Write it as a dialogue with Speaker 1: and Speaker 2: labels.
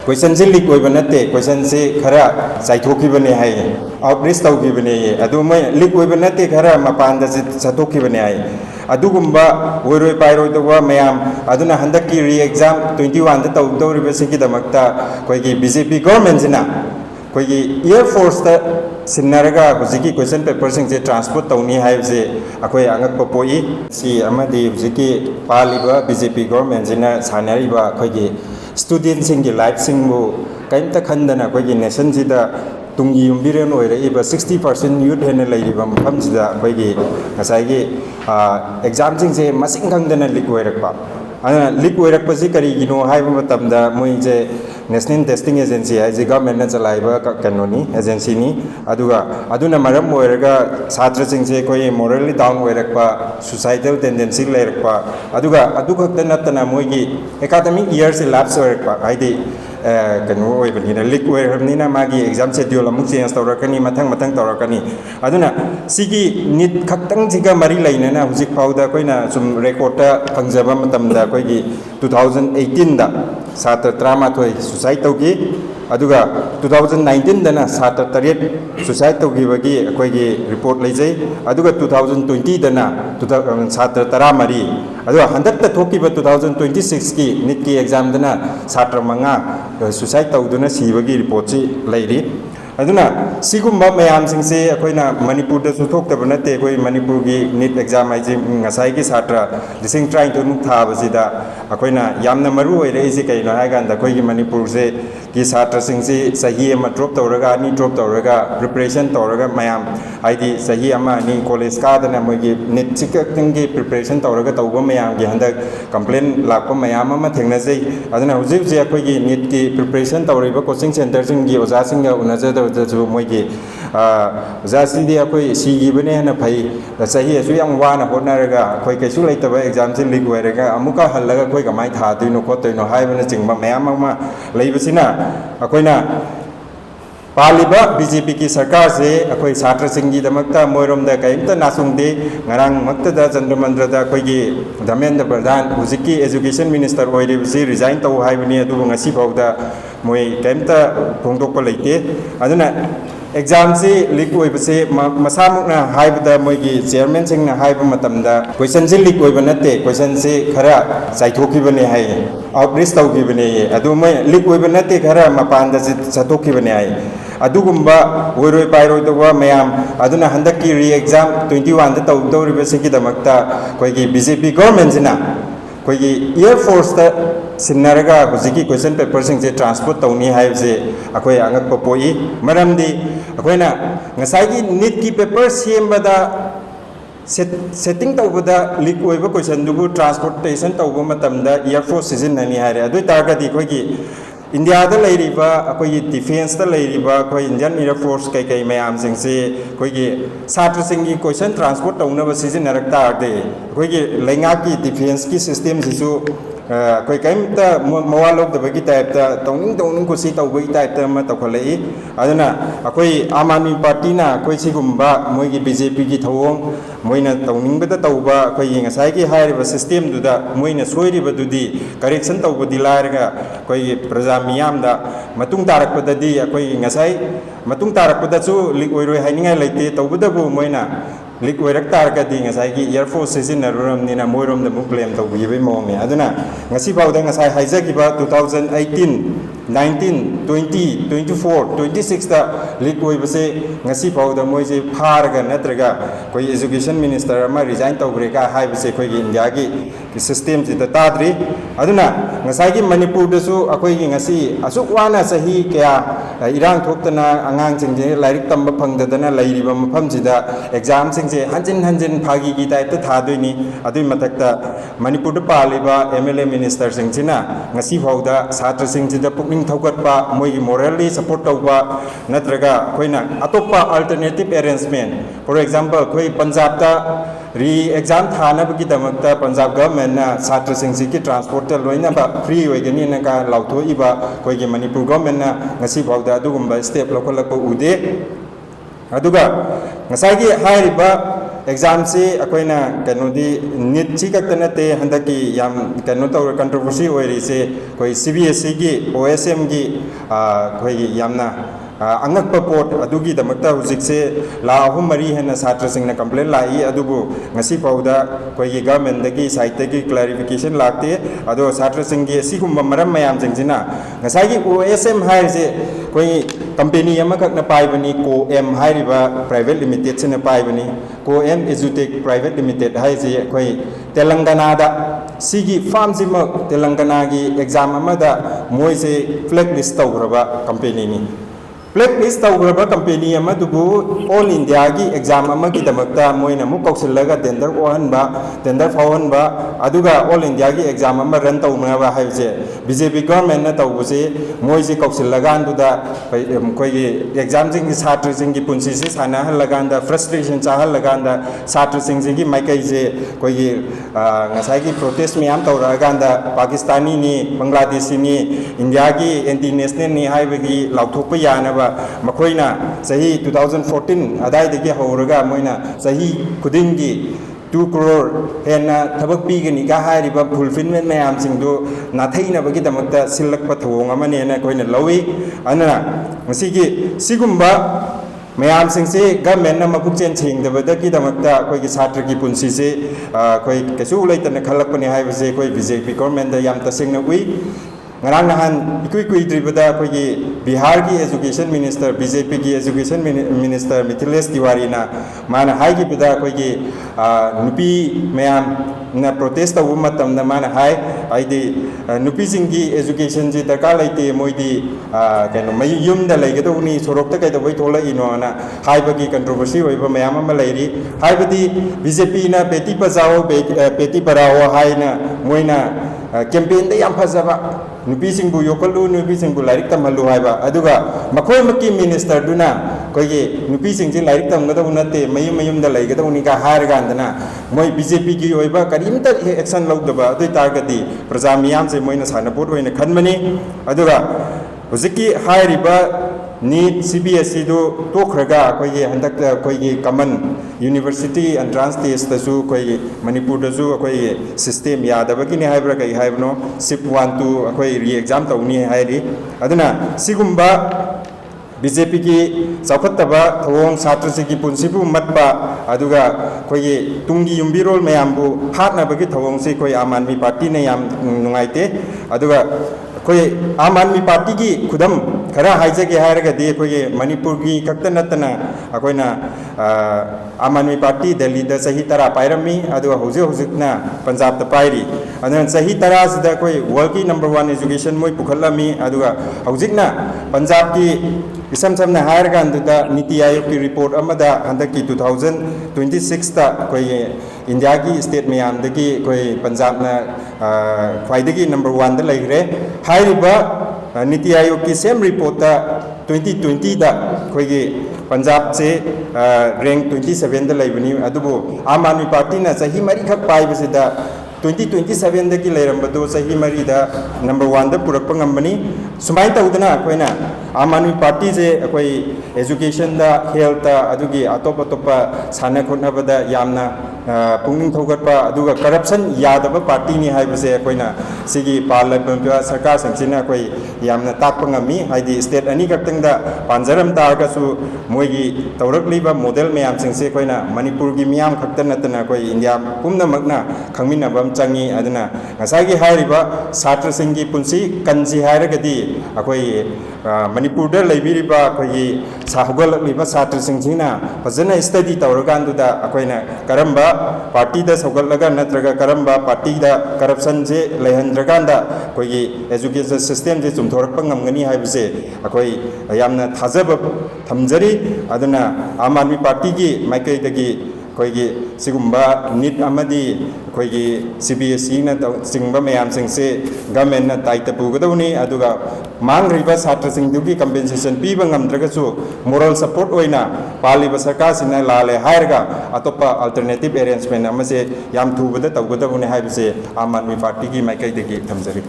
Speaker 1: question से leak होइबा नते question से खरा चाइथोखिबने हाय आउटरीच तौखिबने अदु मै लीक होइबा नते खरा मपान दा चथोखिबने हाय अदुगुम्बा ओइरोय पाइरोय दवा मयाम अदुना हंदकी री एग्जाम 21 दा तौदौरिबा सिगिदमक्ता कोइगी बीजेपी गवर्नमेंट सिना कोइगी एयर फोर्स दा सिन्नरगा हुजिकी क्वेश्चन पेपर सिंगसे ट्रांसपोर्ट तौनी हाइबसे अखोय अंगक पोई सी अमदि हुजिकी पालिबा बीजेपी गवर्नमेंट सिना सानरिबा अखोयगी स्टूडेंट सिंगी लाइफ सिंगबु काइमता खंदना अखोयगी नेशन सिदा तुंगी युम्बिरेन ओइरइबा 60% यूथ हेन लैरिबा मफमसिदा अखोयगी ngसाइगी एग्जाम सिंगसे मसिंग खंगदना लीक ओइरकपा लीक ओइरकपसि करिगिनो हाइबा मतमदा मोइजे नेशनल टेस्टिंग एजेंसी है गवर्नमेंट चलाइबा कनोनी एजेंसी नी अदुना मरम ओइरगा छात्र सिंगसे कोई मोरली डाउन ओइरकपा सुसाइडल टेंडेंसी लेरकपा अदु खक्त नतना मोइगी एकेडमिक ईयर से लैप्स ओइरकपा हाइदि कनो ओइबनिना लीक ओइरबनिना मागी एग्जाम शेड्यूल अमुक चेंज तौरकनी मथंग तौरकनी अदुना सिगी नीट खक्तंग जिगा मरी लैनना हुजिक फाउदा कोइना सुम रेकॉर्ड फंगजबा मतमदा कोइगी 2018 दा छात्र 13 सुसाइड तौगी अदुगा 2019 दना छात्र 3 सुसाइड तौगिबगी अखोइगी रिपोर्ट लैजै अदुगा 2020 दना छात्र 13 अदुगा हंदकता थोकिबा 2026 की नीट की एग्जाम दना छात्र 5 suicide तौदुना सिबगी report C Larry अदुना सिगुम्बा मयाम सिंगसे अखोइना Manipur दा सुथोक्तब नते कोइ मणिपुर की नीट एग्जाम आइजे ngसाइ की छात्र लिसिंग ट्राइंग तो थाबसिदा अखोइना यामना मरु ओइरे इसे कैनो हाइगांदा कोइगी मणिपुर से की छात्र सिंगसे सही अमा ड्रॉप तौरगा अनि ड्रॉप तौरगा प्रिपरेशन तौरगा मयाम आइदी सही अमा अनि कॉलेज कादना मोइगी नीट सिकक्तिंग की प्रिपरेशन तौरगा तौबा मयाम की हंदक कंप्लेन लापा मयाम अमा थेंगनजै अदुना हुजिक जे अखोइगी नीट की प्रिपरेशन तौरिबा कोचिंग सेंटर सिंगी ओजा सिंगा उनजदा जो मोइगी जासिदी अखोइ सिगिबने हना फै सही असु याम वाना होनारगा अखोइ कैसु लैतबा एग्जाम से लीक ओइरगा अमुका हल्लगा अखोइ कमाइ थादुइनो खोतुइनो हाइबना चिंगबा मयाम अमा लैबसिना अखोइना पालिबा बीजेपी की सरकार से अखोइ छात्र सिंगी दमक्ता मोइरोमदा कैमता नासुंगदे ngarang maktada चंद्रमंद्रदा अखोइगी Dharmendra Pradhan हुजिकी education minister ओइरिबसि resign तौ हाइबनि अदुबु ngasi फाउदा मोइ कैमता फोंदोकपा लैते अदुना एग्जाम से लीक ओइबसे मसामुकना हाइबदा मोइगी चेयरमैन सिंगना हाइबा मतमदा क्वेश्चन से लीक ओइबा नते क्वेश्चन से खरा चाइथोखिबने हाय आउटरीच तौखिबने अदु मै लीक ओइबा नते खरा मपान दा चथोखिबने हाय अदुगुम्बा ओइरोय पाइरोय दवा मयाम अदुना हंदकी री एग्जाम 21 दा तौदौरिबा सिगिदमक्ता कोइगी बीजेपी गवर्नमेंट सिना कोइगी एयर फोर्स दा सिन्नरगा हुजिकी क्वेश्चन पेपर सिंगसे ट्रांसपोर्ट तौनी हाइबसे अखोय अंगक पोई मरमदी अखोयना ngसाइगी नीट की पेपर सेमबदा सेटिंग तौबदा लीक ओइबा क्वेश्चन दुबु ट्रांसपोर्टेशन तौबा मतमदा एयर फोर्स सिजननी हाइरे अदुइ तारगदी कोइगी इंडिया दा लैरिबा अखोई डिफेंस दा लैरिबा अखोई इंडियन एयर फोर्स कई कई मयाम सिंगसे अखोई छात्र सिंगी क्वेश्चन ट्रांसपोर्ट तौनबा सिजनरक तारदे अखोई लैंगा की डिफेंस की सिस्टम सिसु कोई कैमता मवा लौदबगी टाइपता तौनिंग कुसी तौबगी टाइपता म तौखलई अदुना अखोई आम आदमी पार्टी ना कोई सिगुम्बा मोइगी बीजेपी की थवोंग मोइना तौनिंगबदा तौबा अखोई ngसाइगी हाइरिबा सिस्टम दुदा मोइना सोइरिबा दुदी करेक्शन तौबदी लारगा कोई प्रजा मियामदा मतुंग तारकपददी अखोई ngसाइ मतुंग तारकपदसु लीक ओइरोय हाइनिंगाय लैते तौबदबु मोइना लीक ओइरक तारगदी ngसाइगी एयर फोर्स सिजनरुरमनिना मोइरोमदा मु क्लेम तौबिबै मोंगने अदुना ngasi फाउदा ngसाइ हाइजागिबा 2018 19 20 24 26 दा लीक ओइबसे ngasi फाउदा मोइजे फारगा नत्रगा कोई एजुकेशन मिनिस्टर अमा रिजाइन तौब्रेका हाइबसे कोई इंडिया की सिस्टम से ताद्री अदुना ngसाइगी मणिपुर दसु अखोइगी ngasi असुक वाना सही क्या इरांग थोक्तना अंगांग सिंजे लाइरिक तंबा फंगदना लैरिबा मफमसिदा एग्जाम सिंजे हंजिन फागी की टाइप थादोइनी अदुइ मथक्ता मणिपुर द पालिबा एमएलए मिनिस्टर सिंजिना ngasi फाउदा छात्र सिंजिदा पुकनिंग थौकटपा मोइगी मोरली सपोर्ट तौबा नत्रगा कोइना अतोपा अल्टरनेटिव अरेंजमेंट फॉर एग्जांपल कोई पंजाब दा री एग्जाम थानबगी दमकता पंजाब गवर्नमेंट ना छात्र सिंजी की ट्रांसपोर्ट लोइना फ्री होइगनी नका लाउथोइबा कोइगी मणिपुर गवर्नमेंट ना ngasi फाउदा अदुगुम्बा स्टेप लौखलक उदे अदुगा ngसाइगी हाइरिबा एग्जाम से अखोइना कनोदी नीट ची कक्तनते हंदकी याम कनो तौर कंट्रोवर्सी ओइरी से कोई सीबीएसई की ओएसएम की कोई यामना अंगक पोट अदुगी दमकता हुजिक से लाहु मरी है छात्र सिंह कंप्लेन लाई अदुबु ngasi pauda koi government dagi site dagi clarification lakte ado छात्र सिंह की सिगुम मरम मयाम सिंगजिना ngasai gi OSM hai se koi company ama kak na pai bani ko m hairiba private limited se na pai bani ko m exutech private limited hai se koi telangana da sigi farm sima telangana gi exam ama da moi se blacklist tawgraba company ni Blacklist tawgraba company ama dubu all India gi exam ama gi damakta moina mu kausillaga tender ohanba tender fawanba aduga all India gi exam ama run tawna ba haise BJP government na tawbuse moi se kausillaga anduda koi gi exam jing gi chhatri jing gi punsi se sana halaganda frustration cha halaganda chhatri jing gi maikai je koi gi ngasai gi protest miyam tawra ganda Pakistani ni Bangladeshi ni India gi anti national ni haibagi lauthokpa yana मखोइना सही 2014 अदाय दगे हौरगा Moina सही खुदिंगी 2 crore हेना थबक पीगनी का हारिबा fulfilment मयाम सिंगदो नाथैनबगी दमकता सिलकप थोंग अमनेना Koyna लवी अना मसिगी सिगुम्बा मयाम सिंगसे government ना मपुचेन छिंगदबदगी दमकता कोइगी छात्र की पुंसी से कोइ केसु लेतन खलकपने हाइबसे कोइ बीजेपी गवर्नमेंट दा याम तसिंगना उई ngarang nahan ikui dribada koi Bihar ki education minister BJP ki education minister Mithilesh Tiwari na mana hai ki bida koi nupi mayam na protest ta matam na mana hai aidi nupi sing ki education ji darkar laite moi di kano mai yum da lai gado ni sorok ta kai da bai thola ino na hai ba ki controversy oi ba mayam ma lairi hai ba di BJP na beti bachao beti padhao hai na moi na campaign da yam phajaba nupi singbu yokalu nupi singbu lairik tamhalu haiba aduga makhoi makki minister duna koige nupi singji lairik tamgada unate mayum da laigada unika harga andana moi BJP gi oiba karimta action laudaba adu targati praja miyam se moina sanapur oina khanmani aduga huziki hairiba NEET CBSE दो तोखरगा कोई हंदक कोई कमन university entrance test तसु कोई मणिपुर दसु कोई system यादबगी ने हाइब्रा कई हाइबनो SIP 1 2 कोई री एग्जाम तौनी हाइरी अदना सिगुम्बा BJP की चौखतबा थोंग छात्र से की पुंसिबु मतबा अदुगा कोई तुंगी युम्बिरोल मयामबु हातनबगी थोंग से कोई आम आदमी पार्टी ने याम नुंगाइते अदुगा कोई आम आदमी पार्टी की खुदम खरा हाइजगे हायरगदि कोई मणिपुर की खक्त नतना अकोइना आम आदमी पार्टी दिल्ली दा सही तरह पाइरमी अदुगा हुजिकना पंजाब दा पाइरी अदन सही तरह सिदा कोई वर्ल्ड की नंबर 1 एजुकेशन मोय पुखलमी अदुगा हुजिकना पंजाब की इसम समना हायरगा अंदुदा नीति आयोग की रिपोर्ट अमदा हंदक की 2026 ता कोई इंडिया की स्टेट मयाम दगी कोई पंजाब ना ख्वाइदगी नंबर 1 दा लैरे हाइरिबा नीति आयोग की सेम रिपोर्ट 2020 दा कोई पंजाब से रैंक 27 दा लैबनी अदुबो आम आदमी पार्टी ना सही मरी खक पाइबसिदा 2027 दगी लेरंबदो सही मरी दा नंबर 1 दा पुरक ngambani sumai taudana akoina आम आदमी पार्टी से कोई एजुकेशन दा हेल्थ दा अदुगी अतोप अतोप साना खोटनाबदा यामना पुंगिंग थौगटपा अदुगा करप्शन यादब पार्टी नि हाइबसे कोइना सिगी पार्लियामेंट सरकार संसिना कोई यामना ताकपंगमी हाइदि स्टेट अनि कक्तंगदा पांजरम तारगसु मोइगी तौरकलिबा मॉडल मयाम सिंगसे कोइना मणिपुर की मियाम खक्तन नतना कोई इंडिया पुमनमकना खंगमिनबम चंगी अदना ngसागी हाइरिबा छात्र सिंगी पुंसी कंसी हाइरगदि अकोई मणिपुर दा लेबिरिबा कोई साहुगललिबा छात्र सिंगसिना फजना स्टडी तौरगांदुदा अकोइना करंबा पार्टी दा सौगलगा नत्रगा करंबा पार्टी दा करप्शन से लेहंद्रगांदा कोई एजुकेशन सिस्टम से चुमथोरकपा ngamgani हाइबसे अकोई यामना थाजब थमजरी अदना आम आदमी पार्टी की माइकैदगी कोई सिगुम्बा नीट अमदी कोई CBSE ना सिंगबा मयाम सिंगसे गवर्नमेंट ना ताइता पुगदौनी अदुगा मांगरिबा छात्र सिंगदुगी कंपेंसेशन पीबा ngamdragasu moral support ओइना पालिबा सरकार सिना लाले हायरगा अतोपा अल्टरनेटिव अरेंजमेंट अमसे याम थुबदा तौगदौनी हाइबसे आम आदमी पार्टी की माइकैदगी थमजरी